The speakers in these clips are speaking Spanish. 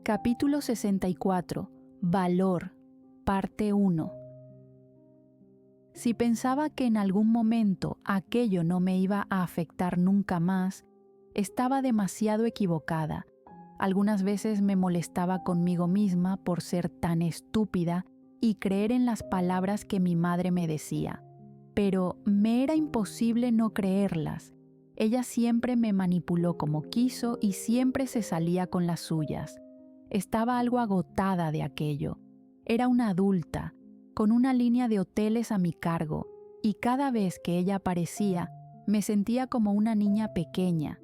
Capítulo 64. Valor. Parte 1. Si pensaba que en algún momento aquello no me iba a afectar nunca más, estaba demasiado equivocada. Algunas veces me molestaba conmigo misma por ser tan estúpida y creer en las palabras que mi madre me decía. Pero me era imposible no creerlas. Ella siempre me manipuló como quiso y siempre se salía con las suyas. Estaba algo agotada de aquello. Era una adulta, con una línea de hoteles a mi cargo, y cada vez que ella aparecía, me sentía como una niña pequeña.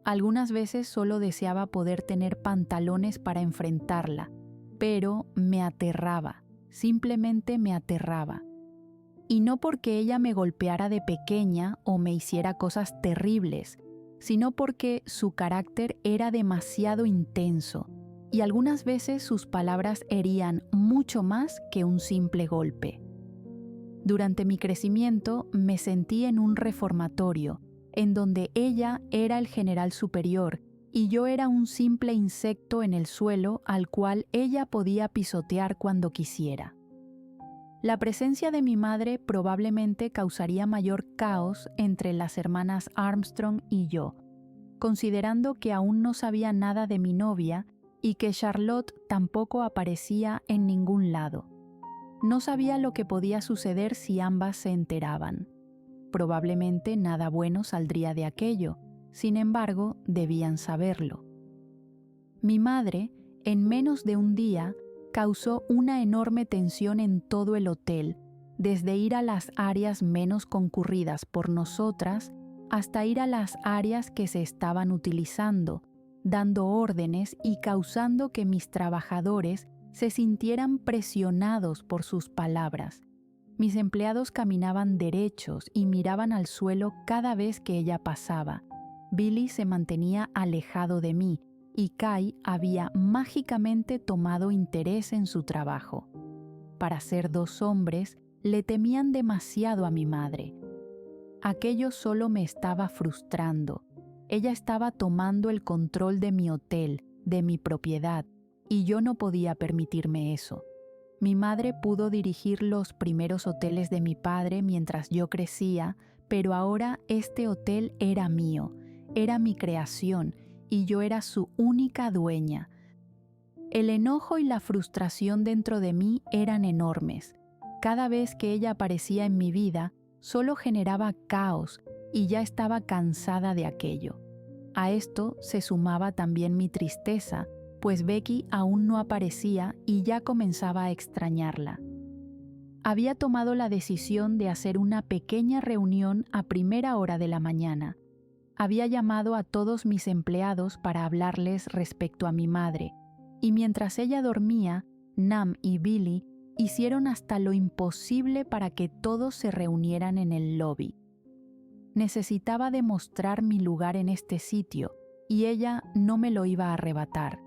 Algunas veces solo deseaba poder tener pantalones para enfrentarla, pero me aterraba, simplemente me aterraba. Y no porque ella me golpeara de pequeña o me hiciera cosas terribles, sino porque su carácter era demasiado intenso, y algunas veces sus palabras herían mucho más que un simple golpe. Durante mi crecimiento me sentí en un reformatorio, en donde ella era el general superior y yo era un simple insecto en el suelo al cual ella podía pisotear cuando quisiera. La presencia de mi madre probablemente causaría mayor caos entre las hermanas Armstrong y yo, considerando que aún no sabía nada de mi novia y que Charlotte tampoco aparecía en ningún lado. No sabía lo que podía suceder si ambas se enteraban. Probablemente nada bueno saldría de aquello, sin embargo, debían saberlo. Mi madre, en menos de un día, causó una enorme tensión en todo el hotel, desde ir a las áreas menos concurridas por nosotras hasta ir a las áreas que se estaban utilizando, dando órdenes y causando que mis trabajadores se sintieran presionados por sus palabras. Mis empleados caminaban derechos y miraban al suelo cada vez que ella pasaba. Billy se mantenía alejado de mí y Kai había mágicamente tomado interés en su trabajo. Para ser dos hombres, le temían demasiado a mi madre. Aquello solo me estaba frustrando. Ella estaba tomando el control de mi hotel, de mi propiedad, y yo no podía permitirme eso. Mi madre pudo dirigir los primeros hoteles de mi padre mientras yo crecía, pero ahora este hotel era mío, era mi creación, y yo era su única dueña. El enojo y la frustración dentro de mí eran enormes. Cada vez que ella aparecía en mi vida, solo generaba caos y ya estaba cansada de aquello. A esto se sumaba también mi tristeza, pues Becky aún no aparecía y ya comenzaba a extrañarla. Había tomado la decisión de hacer una pequeña reunión a primera hora de la mañana. Había llamado a todos mis empleados para hablarles respecto a mi madre, y mientras ella dormía, Nam y Billy hicieron hasta lo imposible para que todos se reunieran en el lobby. Necesitaba demostrar mi lugar en este sitio, y ella no me lo iba a arrebatar.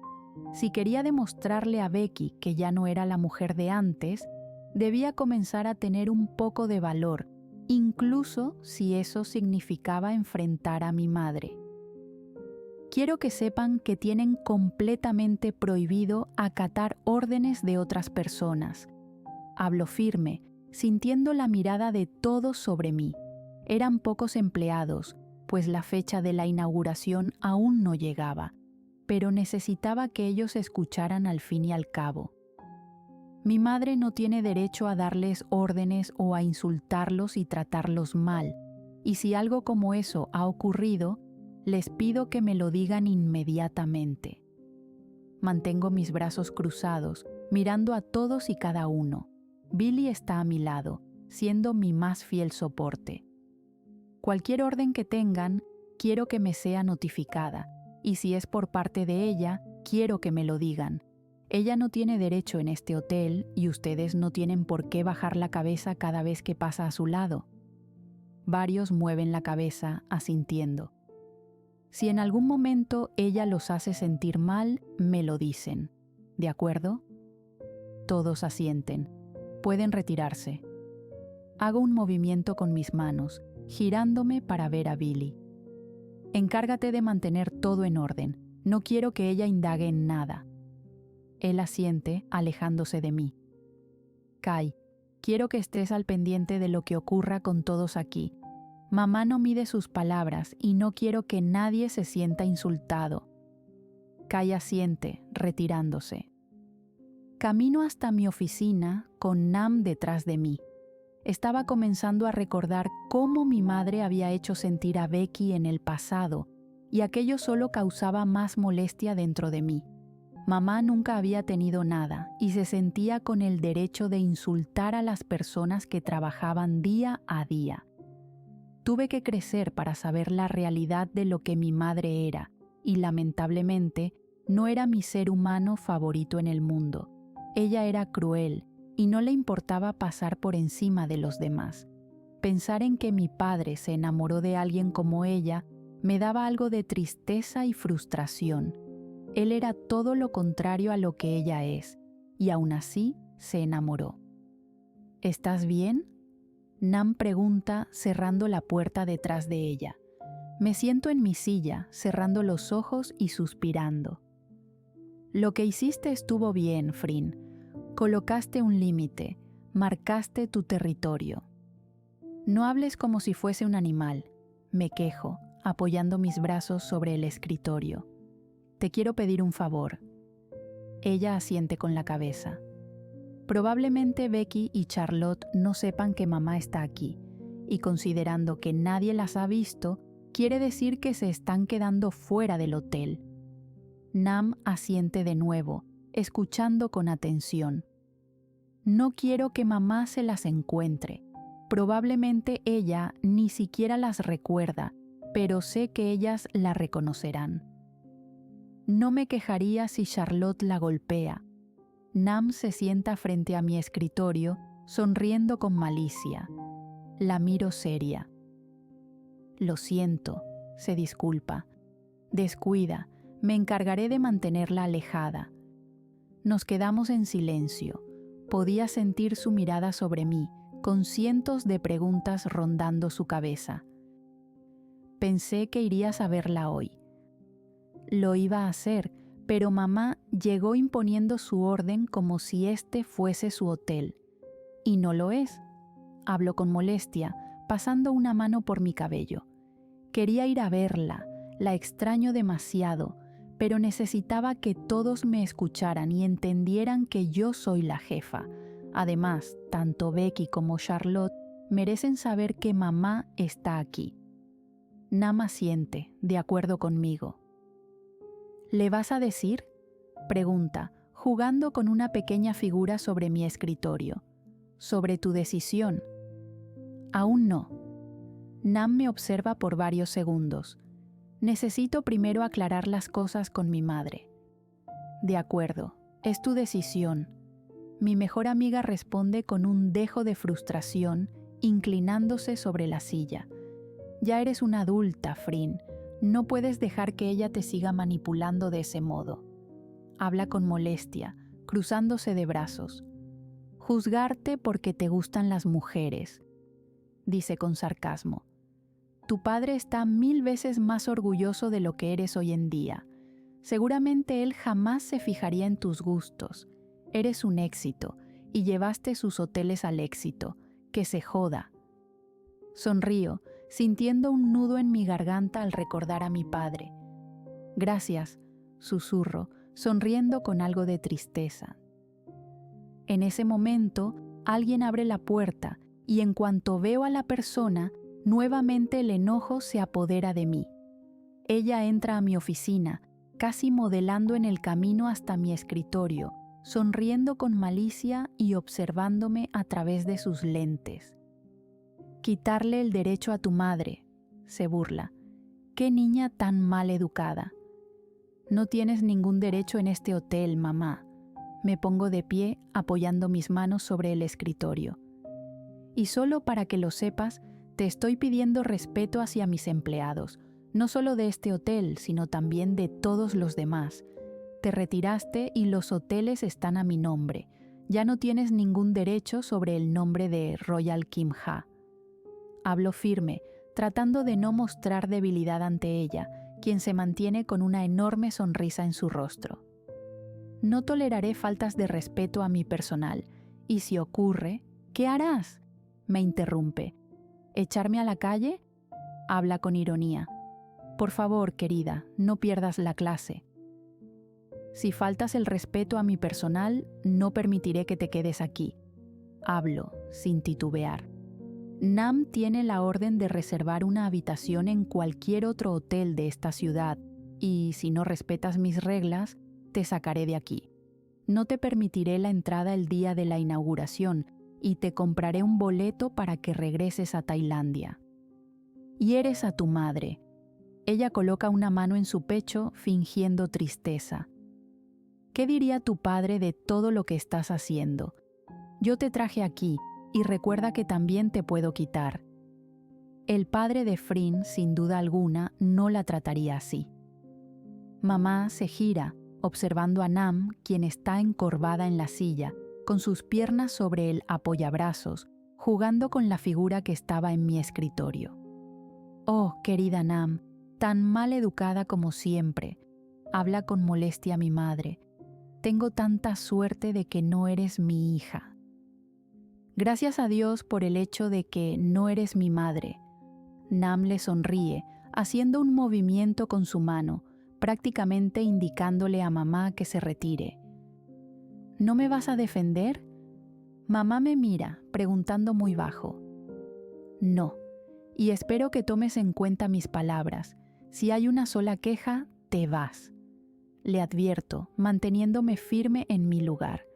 Si quería demostrarle a Becky que ya no era la mujer de antes, debía comenzar a tener un poco de valor, incluso si eso significaba enfrentar a mi madre. Quiero que sepan que tienen completamente prohibido acatar órdenes de otras personas. Hablo firme, sintiendo la mirada de todos sobre mí. Eran pocos empleados, pues la fecha de la inauguración aún no llegaba, pero necesitaba que ellos escucharan al fin y al cabo. Mi madre no tiene derecho a darles órdenes o a insultarlos y tratarlos mal, y si algo como eso ha ocurrido, les pido que me lo digan inmediatamente. Mantengo mis brazos cruzados, mirando a todos y cada uno. Billy está a mi lado, siendo mi más fiel soporte. Cualquier orden que tengan, quiero que me sea notificada, y si es por parte de ella, quiero que me lo digan. Ella no tiene derecho en este hotel y ustedes no tienen por qué bajar la cabeza cada vez que pasa a su lado. Varios mueven la cabeza, asintiendo. Si en algún momento ella los hace sentir mal, me lo dicen. ¿De acuerdo? Todos asienten. Pueden retirarse. Hago un movimiento con mis manos, girándome para ver a Billy. Encárgate de mantener todo en orden. No quiero que ella indague en nada. Él asiente, alejándose de mí. Kai, quiero que estés al pendiente de lo que ocurra con todos aquí. Mamá no mide sus palabras y no quiero que nadie se sienta insultado. Kai asiente, retirándose. Camino hasta mi oficina con Nam detrás de mí. Estaba comenzando a recordar cómo mi madre había hecho sentir a Becky en el pasado, y aquello solo causaba más molestia dentro de mí. Mamá nunca había tenido nada y se sentía con el derecho de insultar a las personas que trabajaban día a día. Tuve que crecer para saber la realidad de lo que mi madre era, y lamentablemente no era mi ser humano favorito en el mundo. Ella era cruel y no le importaba pasar por encima de los demás. Pensar en que mi padre se enamoró de alguien como ella me daba algo de tristeza y frustración. Él era todo lo contrario a lo que ella es, y aún así se enamoró. ¿Estás bien?, Nam pregunta, cerrando la puerta detrás de ella. Me siento en mi silla, cerrando los ojos y suspirando. Lo que hiciste estuvo bien, Frin. Colocaste un límite, marcaste tu territorio. No hables como si fuese un animal, me quejo, apoyando mis brazos sobre el escritorio. Te quiero pedir un favor. Ella asiente con la cabeza. Probablemente Becky y Charlotte no sepan que mamá está aquí, y considerando que nadie las ha visto, quiere decir que se están quedando fuera del hotel. Nam asiente de nuevo, escuchando con atención. No quiero que mamá se las encuentre. Probablemente ella ni siquiera las recuerda, pero sé que ellas la reconocerán. No me quejaría si Charlotte la golpea. Nam se sienta frente a mi escritorio, sonriendo con malicia. La miro seria. Lo siento, se disculpa. Descuida, me encargaré de mantenerla alejada. Nos quedamos en silencio. Podía sentir su mirada sobre mí, con cientos de preguntas rondando su cabeza. Pensé que irías a verla hoy. Lo iba a hacer, pero mamá llegó imponiendo su orden como si este fuese su hotel. Y no lo es. Hablo con molestia, pasando una mano por mi cabello. Quería ir a verla, la extraño demasiado, pero necesitaba que todos me escucharan y entendieran que yo soy la jefa. Además, tanto Becky como Charlotte merecen saber que mamá está aquí. Nam asiente, de acuerdo conmigo. ¿Le vas a decir?, pregunta, jugando con una pequeña figura sobre mi escritorio. Sobre tu decisión. Aún no. Nam me observa por varios segundos. Necesito primero aclarar las cosas con mi madre. De acuerdo, es tu decisión. Mi mejor amiga responde con un dejo de frustración, inclinándose sobre la silla. Ya eres una adulta, Frin. No puedes dejar que ella te siga manipulando de ese modo. Habla con molestia, cruzándose de brazos. Juzgarte porque te gustan las mujeres, dice con sarcasmo. Tu padre está 1000 veces más orgulloso de lo que eres hoy en día. Seguramente él jamás se fijaría en tus gustos. Eres un éxito y llevaste sus hoteles al éxito. Que se joda. Sonrío, sintiendo un nudo en mi garganta al recordar a mi padre. Gracias, susurro, sonriendo con algo de tristeza. En ese momento, alguien abre la puerta y en cuanto veo a la persona, nuevamente el enojo se apodera de mí. Ella entra a mi oficina, casi modelando en el camino hasta mi escritorio, sonriendo con malicia y observándome a través de sus lentes. Quitarle el derecho a tu madre, se burla. ¡Qué niña tan mal educada! No tienes ningún derecho en este hotel, mamá. Me pongo de pie, apoyando mis manos sobre el escritorio. Y solo para que lo sepas, te estoy pidiendo respeto hacia mis empleados, no solo de este hotel, sino también de todos los demás. Te retiraste y los hoteles están a mi nombre. Ya no tienes ningún derecho sobre el nombre de Royal Kim-ha. Hablo firme, tratando de no mostrar debilidad ante ella, quien se mantiene con una enorme sonrisa en su rostro. No toleraré faltas de respeto a mi personal. Y si ocurre, ¿qué harás? Me interrumpe. ¿Echarme a la calle? Habla con ironía. Por favor, querida, no pierdas la clase. Si faltas el respeto a mi personal, no permitiré que te quedes aquí. Hablo, sin titubear. Nam tiene la orden de reservar una habitación en cualquier otro hotel de esta ciudad, y si no respetas mis reglas, te sacaré de aquí. No te permitiré la entrada el día de la inauguración, y te compraré un boleto para que regreses a Tailandia. Hieres a tu madre. Ella coloca una mano en su pecho, fingiendo tristeza. ¿Qué diría tu padre de todo lo que estás haciendo? Yo te traje aquí, y recuerda que también te puedo quitar. El padre de Frin, sin duda alguna, no la trataría así. Mamá se gira, observando a Nam, quien está encorvada en la silla, con sus piernas sobre el apoyabrazos, jugando con la figura que estaba en mi escritorio. Oh, querida Nam, tan mal educada como siempre. Habla con molestia mi madre. Tengo tanta suerte de que no eres mi hija. Gracias a Dios por el hecho de que no eres mi madre. Nam le sonríe, haciendo un movimiento con su mano, prácticamente indicándole a mamá que se retire. ¿No me vas a defender? Mamá me mira, preguntando muy bajo. No, y espero que tomes en cuenta mis palabras. Si hay una sola queja, te vas. Le advierto, manteniéndome firme en mi lugar.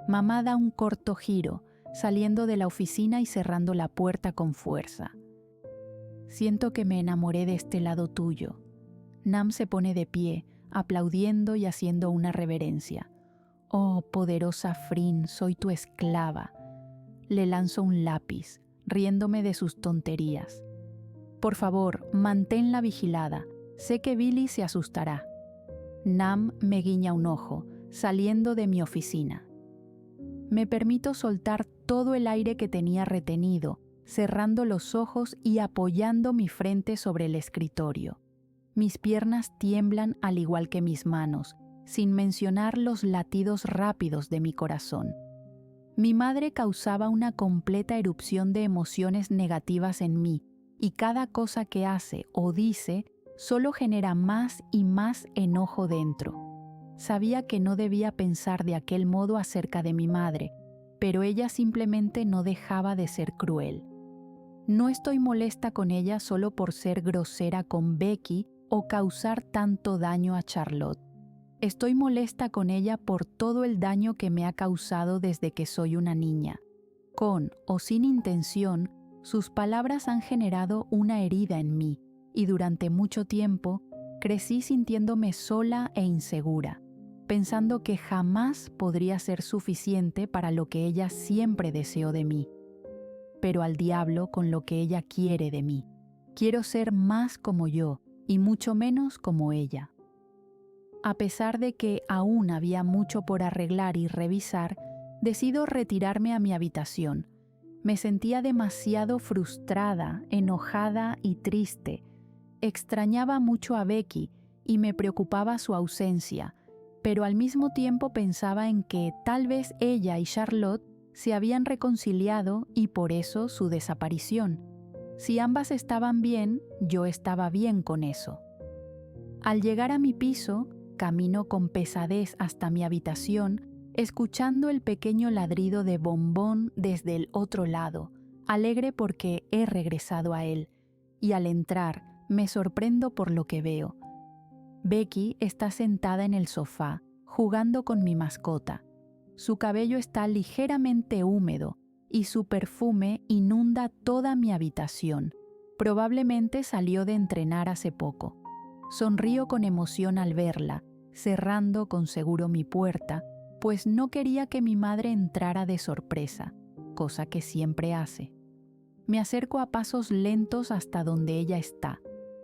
Mamá da un corto giro, saliendo de la oficina y cerrando la puerta con fuerza. Siento que me enamoré de este lado tuyo. Nam se pone de pie, aplaudiendo y haciendo una reverencia. Oh, poderosa Frin, soy tu esclava. Le lanzo un lápiz, riéndome de sus tonterías. Por favor, manténla vigilada. Sé que Billy se asustará. Nam me guiña un ojo, saliendo de mi oficina. Me permito soltar todo el aire que tenía retenido, cerrando los ojos y apoyando mi frente sobre el escritorio. Mis piernas tiemblan al igual que mis manos, sin mencionar los latidos rápidos de mi corazón. Mi madre causaba una completa erupción de emociones negativas en mí, y cada cosa que hace o dice solo genera más y más enojo dentro. Sabía que no debía pensar de aquel modo acerca de mi madre, pero ella simplemente no dejaba de ser cruel. No estoy molesta con ella solo por ser grosera con Becky o causar tanto daño a Charlotte. Estoy molesta con ella por todo el daño que me ha causado desde que soy una niña. Con o sin intención, sus palabras han generado una herida en mí, y durante mucho tiempo crecí sintiéndome sola e insegura, pensando que jamás podría ser suficiente para lo que ella siempre deseó de mí. Pero al diablo con lo que ella quiere de mí. Quiero ser más como yo y mucho menos como ella. A pesar de que aún había mucho por arreglar y revisar, decido retirarme a mi habitación. Me sentía demasiado frustrada, enojada y triste. Extrañaba mucho a Becky y me preocupaba su ausencia, pero al mismo tiempo pensaba en que tal vez ella y Charlotte se habían reconciliado y por eso su desaparición. Si ambas estaban bien, yo estaba bien con eso. Al llegar a mi piso, camino con pesadez hasta mi habitación, escuchando el pequeño ladrido de Bombón desde el otro lado, alegre porque he regresado a él, y al entrar me sorprendo por lo que veo. Becky está sentada en el sofá, jugando con mi mascota. Su cabello está ligeramente húmedo y su perfume inunda toda mi habitación. Probablemente salió de entrenar hace poco. Sonrío con emoción al verla, cerrando con seguro mi puerta, pues no quería que mi madre entrara de sorpresa, cosa que siempre hace. Me acerco a pasos lentos hasta donde ella está.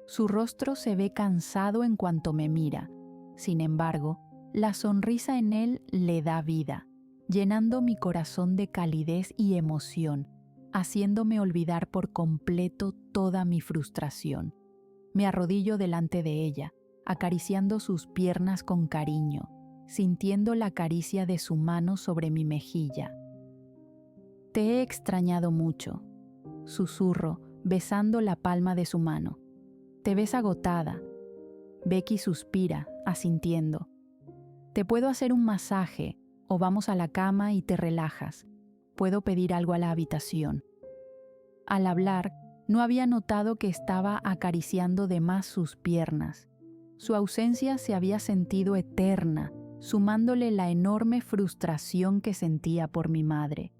Su rostro se ve cansado en cuanto me mira. Sin embargo, la sonrisa en él le da vida, llenando mi corazón de calidez y emoción, haciéndome olvidar por completo toda mi frustración. Me arrodillo delante de ella, acariciando sus piernas con cariño. sintiendo la caricia de su mano sobre mi mejilla. Te he extrañado mucho, susurro, besando la palma de su mano. Te ves agotada. Becky suspira, asintiendo. Te puedo hacer un masaje o vamos a la cama y te relajas. Puedo pedir algo a la habitación. Al hablar, no había notado que estaba acariciando de más sus piernas. Su ausencia se había sentido eterna, sumándole la enorme frustración que sentía por mi madre.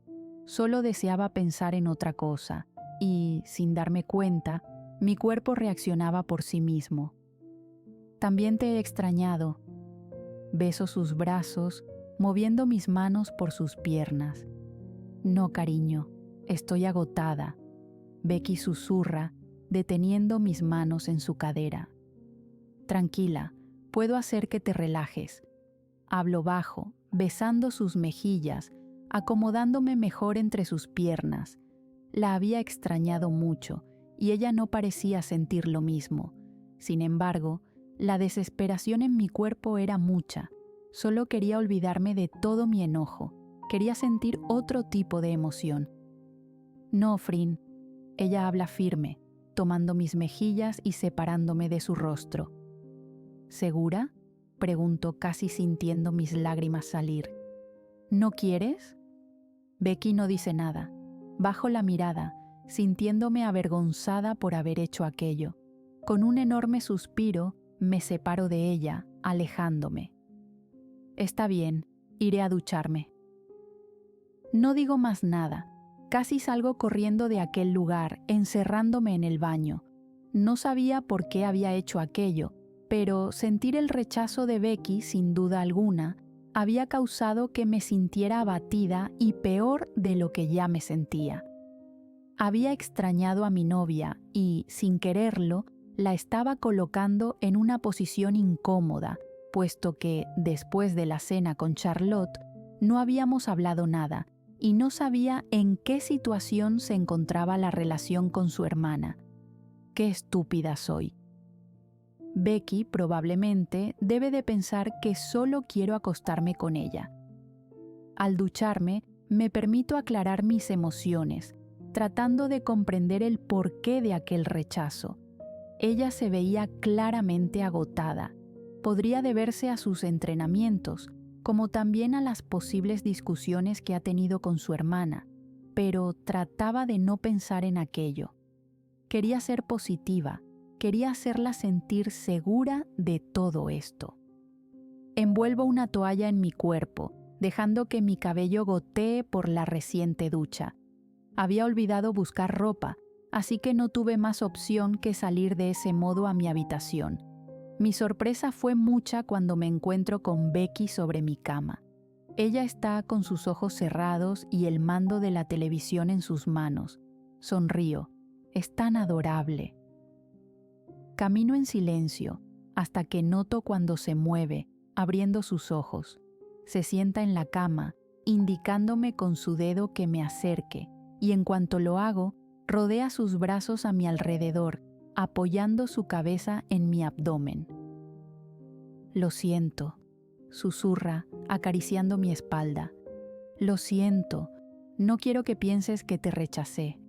Solo deseaba pensar en otra cosa y, sin darme cuenta, mi cuerpo reaccionaba por sí mismo. También te he extrañado. Beso sus brazos, moviendo mis manos por sus piernas. No, cariño, estoy agotada. Becky susurra, deteniendo mis manos en su cadera. Tranquila, puedo hacer que te relajes. Hablo bajo, besando sus mejillas, acomodándome mejor entre sus piernas. La había extrañado mucho y ella no parecía sentir lo mismo. Sin embargo, la desesperación en mi cuerpo era mucha. Solo quería olvidarme de todo mi enojo. Quería sentir otro tipo de emoción. No, Frin. Ella habla firme, tomando mis mejillas y separándome de su rostro. ¿Segura?, pregunto casi sintiendo mis lágrimas salir. ¿No quieres? Becky no dice nada. Bajo la mirada, sintiéndome avergonzada por haber hecho aquello. Con un enorme suspiro, me separo de ella, alejándome. Está bien, iré a ducharme. No digo más nada. Casi salgo corriendo de aquel lugar, encerrándome en el baño. No sabía por qué había hecho aquello, pero sentir el rechazo de Becky, sin duda alguna, había causado que me sintiera abatida y peor de lo que ya me sentía. Había extrañado a mi novia y, sin quererlo, la estaba colocando en una posición incómoda, puesto que, después de la cena con Charlotte, no habíamos hablado nada y no sabía en qué situación se encontraba la relación con su hermana. ¡Qué estúpida soy! Becky probablemente debe de pensar que solo quiero acostarme con ella. Al ducharme, me permito aclarar mis emociones, tratando de comprender el porqué de aquel rechazo. Ella se veía claramente agotada. Podría deberse a sus entrenamientos, como también a las posibles discusiones que ha tenido con su hermana, pero trataba de no pensar en aquello. Quería ser positiva, quería hacerla sentir segura de todo esto. Envuelvo una toalla en mi cuerpo, dejando que mi cabello gotee por la reciente ducha. Había olvidado buscar ropa, así que no tuve más opción que salir de ese modo a mi habitación. Mi sorpresa fue mucha cuando me encuentro con Becky sobre mi cama. Ella está con sus ojos cerrados y el mando de la televisión en sus manos. Sonrío. Es tan adorable. Camino en silencio hasta que noto cuando se mueve, abriendo sus ojos. Se sienta en la cama, indicándome con su dedo que me acerque, y en cuanto lo hago, rodea sus brazos a mi alrededor, apoyando su cabeza en mi abdomen. Lo siento, susurra, acariciando mi espalda. Lo siento, no quiero que pienses que te rechacé.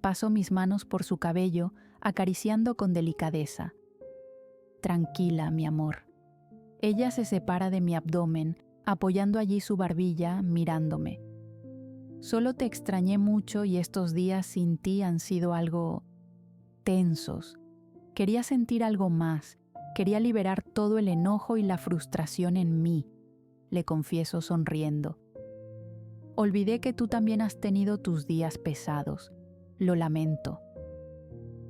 Paso mis manos por su cabello, acariciando con delicadeza. Tranquila, mi amor. Ella se separa de mi abdomen, apoyando allí su barbilla, mirándome. Solo te extrañé mucho y estos días sin ti han sido algo tensos. Quería sentir algo más, quería liberar todo el enojo y la frustración en mí, le confieso sonriendo. Olvidé que tú también has tenido tus días pesados. Lo lamento.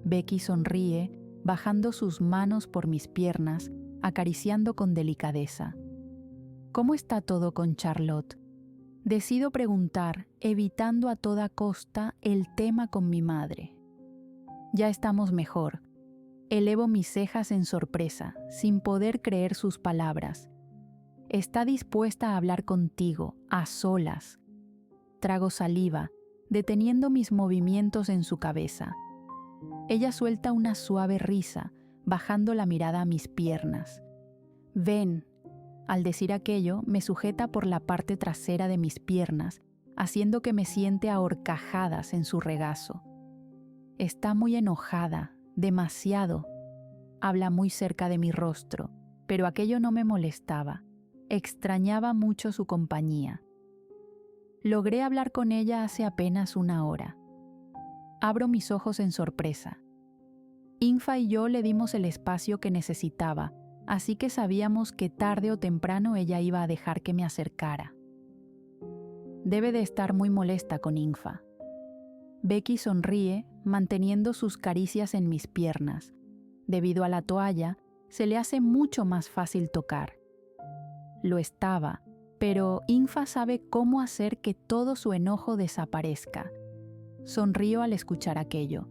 Becky sonríe, bajando sus manos por mis piernas, acariciando con delicadeza. ¿Cómo está todo con Charlotte? Decido preguntar, evitando a toda costa el tema con mi madre. Ya estamos mejor. Elevo mis cejas en sorpresa, sin poder creer sus palabras. Está dispuesta a hablar contigo, a solas. Trago saliva, deteniendo mis movimientos en su cabeza. Ella suelta una suave risa, bajando la mirada a mis piernas. Ven, Al decir aquello, me sujeta por la parte trasera de mis piernas, haciendo que me siente a horcajadas en su regazo. Está muy enojada, demasiado. Habla muy cerca de mi rostro, pero aquello no me molestaba. Extrañaba mucho su compañía. Logré hablar con ella hace apenas una hora. Abro mis ojos en sorpresa. Infa y yo le dimos el espacio que necesitaba, así que sabíamos que tarde o temprano ella iba a dejar que me acercara. Debe de estar muy molesta con Infa. Becky sonríe, manteniendo sus caricias en mis piernas. Debido a la toalla, se le hace mucho más fácil tocar. Lo estaba, pero Infa sabe cómo hacer que todo su enojo desaparezca. Sonrío al escuchar aquello.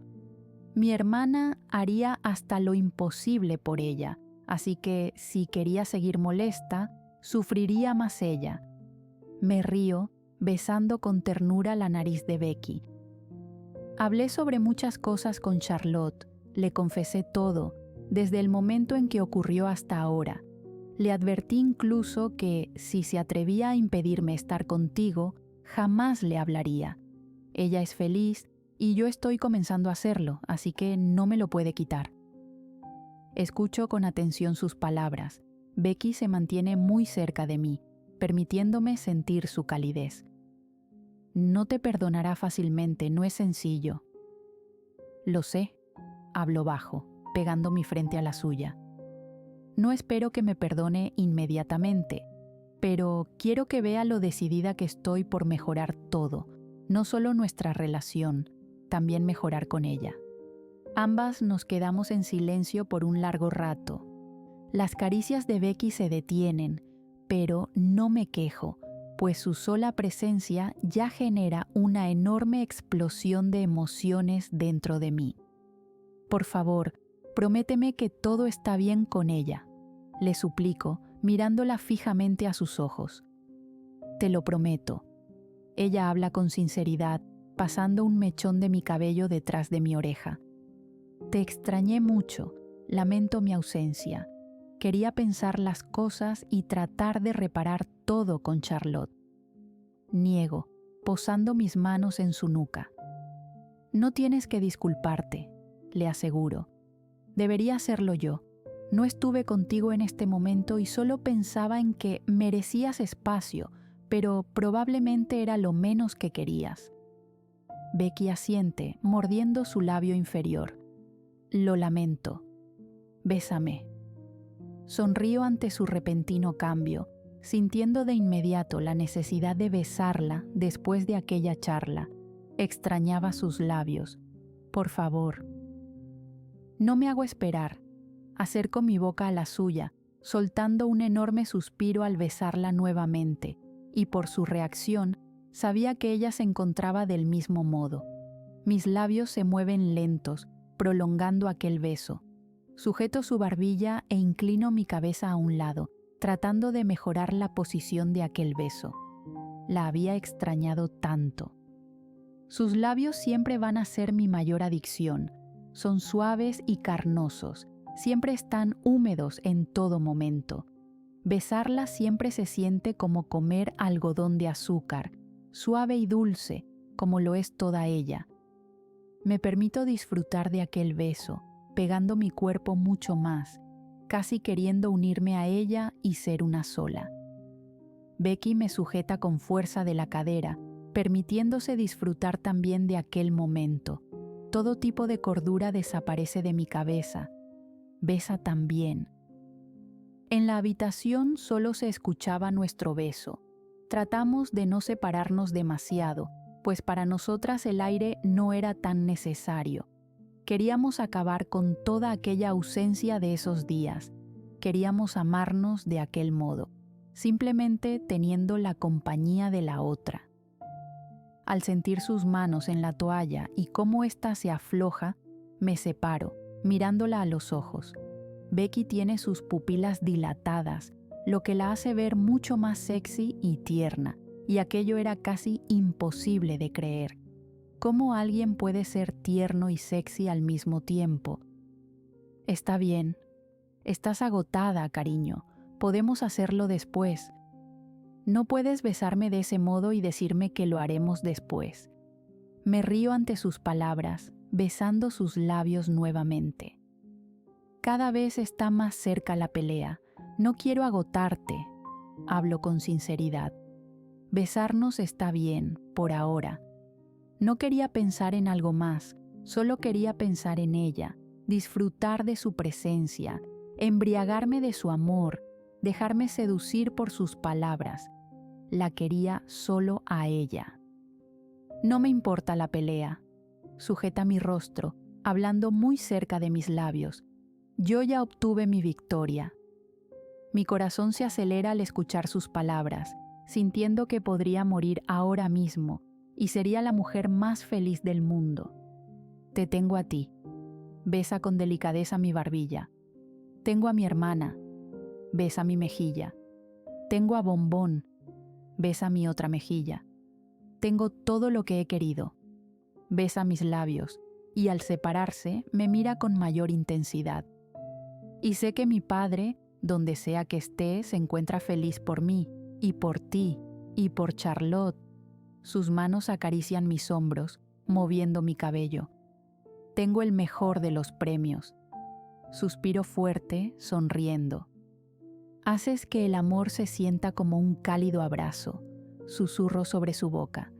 Mi hermana haría hasta lo imposible por ella, así que si quería seguir molesta, sufriría más ella. Me río, besando con ternura la nariz de Becky. Hablé sobre muchas cosas con Charlotte, le confesé todo, desde el momento en que ocurrió hasta ahora. Le advertí incluso que, si se atrevía a impedirme estar contigo, jamás le hablaría. Ella es feliz y yo estoy comenzando a hacerlo, así que no me lo puede quitar. Escucho con atención sus palabras. Becky se mantiene muy cerca de mí, permitiéndome sentir su calidez. No te perdonará fácilmente, no es sencillo. Lo sé, hablo bajo, pegando mi frente a la suya. No espero que me perdone inmediatamente, pero quiero que vea lo decidida que estoy por mejorar todo, no solo nuestra relación, también mejorar con ella. Ambas nos quedamos en silencio por un largo rato. Las caricias de Becky se detienen, pero no me quejo, pues su sola presencia ya genera una enorme explosión de emociones dentro de mí. Por favor, prométeme que todo está bien con ella, le suplico, mirándola fijamente a sus ojos. Te lo prometo. Ella habla con sinceridad, pasando un mechón de mi cabello detrás de mi oreja. Te extrañé mucho, lamento mi ausencia. Quería pensar las cosas y tratar de reparar todo con Charlotte. Niego, posando mis manos en su nuca. No tienes que disculparte, le aseguro. Debería hacerlo yo. No estuve contigo en este momento y solo pensaba en que merecías espacio, pero probablemente era lo menos que querías. Becky asiente, mordiendo su labio inferior. Lo lamento. Bésame. Sonrío ante su repentino cambio, sintiendo de inmediato la necesidad de besarla después de aquella charla. Extrañaba sus labios. Por favor. No me hago esperar. Acerco mi boca a la suya, soltando un enorme suspiro al besarla nuevamente, y por su reacción, sabía que ella se encontraba del mismo modo. Mis labios se mueven lentos, prolongando aquel beso. Sujeto su barbilla e inclino mi cabeza a un lado, tratando de mejorar la posición de aquel beso. La había extrañado tanto. Sus labios siempre van a ser mi mayor adicción. Son suaves y carnosos, siempre están húmedos en todo momento. Besarla siempre se siente como comer algodón de azúcar, suave y dulce, como lo es toda ella. Me permito disfrutar de aquel beso, pegando mi cuerpo mucho más, casi queriendo unirme a ella y ser una sola. Becky me sujeta con fuerza de la cadera, permitiéndose disfrutar también de aquel momento. Todo tipo de cordura desaparece de mi cabeza. Besa también. En la habitación solo se escuchaba nuestro beso. Tratamos de no separarnos demasiado, pues para nosotras el aire no era tan necesario. Queríamos acabar con toda aquella ausencia de esos días. Queríamos amarnos de aquel modo, simplemente teniendo la compañía de la otra. Al sentir sus manos en la toalla y cómo ésta se afloja, me separo, mirándola a los ojos. Becky tiene sus pupilas dilatadas, lo que la hace ver mucho más sexy y tierna, y aquello era casi imposible de creer. ¿Cómo alguien puede ser tierno y sexy al mismo tiempo? Está bien. Estás agotada, cariño. Podemos hacerlo después. No puedes besarme de ese modo y decirme que lo haremos después. Me río ante sus palabras, besando sus labios nuevamente. Cada vez está más cerca la pelea. No quiero agotarte. Hablo con sinceridad. Besarnos está bien, por ahora. No quería pensar en algo más, solo quería pensar en ella, disfrutar de su presencia, embriagarme de su amor, dejarme seducir por sus palabras. La quería solo a ella. No me importa la pelea. Sujeta mi rostro, hablando muy cerca de mis labios. Yo ya obtuve mi victoria. Mi corazón se acelera al escuchar sus palabras, sintiendo que podría morir ahora mismo y sería la mujer más feliz del mundo. Te tengo a ti. Besa con delicadeza mi barbilla. Tengo a mi hermana. Besa mi mejilla. Tengo a Bombón. Besa mi otra mejilla. Tengo todo lo que he querido. Besa mis labios y al separarse me mira con mayor intensidad. Y sé que mi padre, donde sea que esté, se encuentra feliz por mí y por ti y por Charlotte. Sus manos acarician mis hombros, moviendo mi cabello. Tengo el mejor de los premios. Suspiro fuerte, sonriendo. Haces que el amor se sienta como un cálido abrazo, susurro sobre su boca,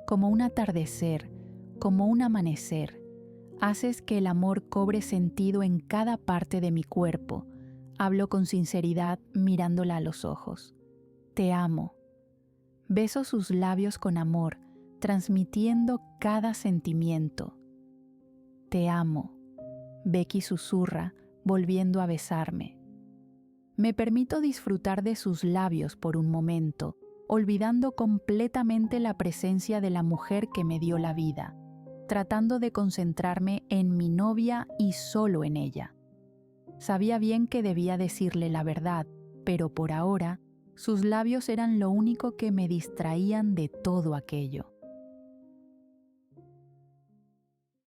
como un atardecer, como un amanecer. Haces que el amor cobre sentido en cada parte de mi cuerpo. Hablo con sinceridad mirándola a los ojos. Te amo. Beso sus labios con amor, transmitiendo cada sentimiento. Te amo. Becky susurra, volviendo a besarme. Me permito disfrutar de sus labios por un momento, olvidando completamente la presencia de la mujer que me dio la vida, tratando de concentrarme en mi novia y solo en ella. Sabía bien que debía decirle la verdad, pero por ahora, sus labios eran lo único que me distraían de todo aquello.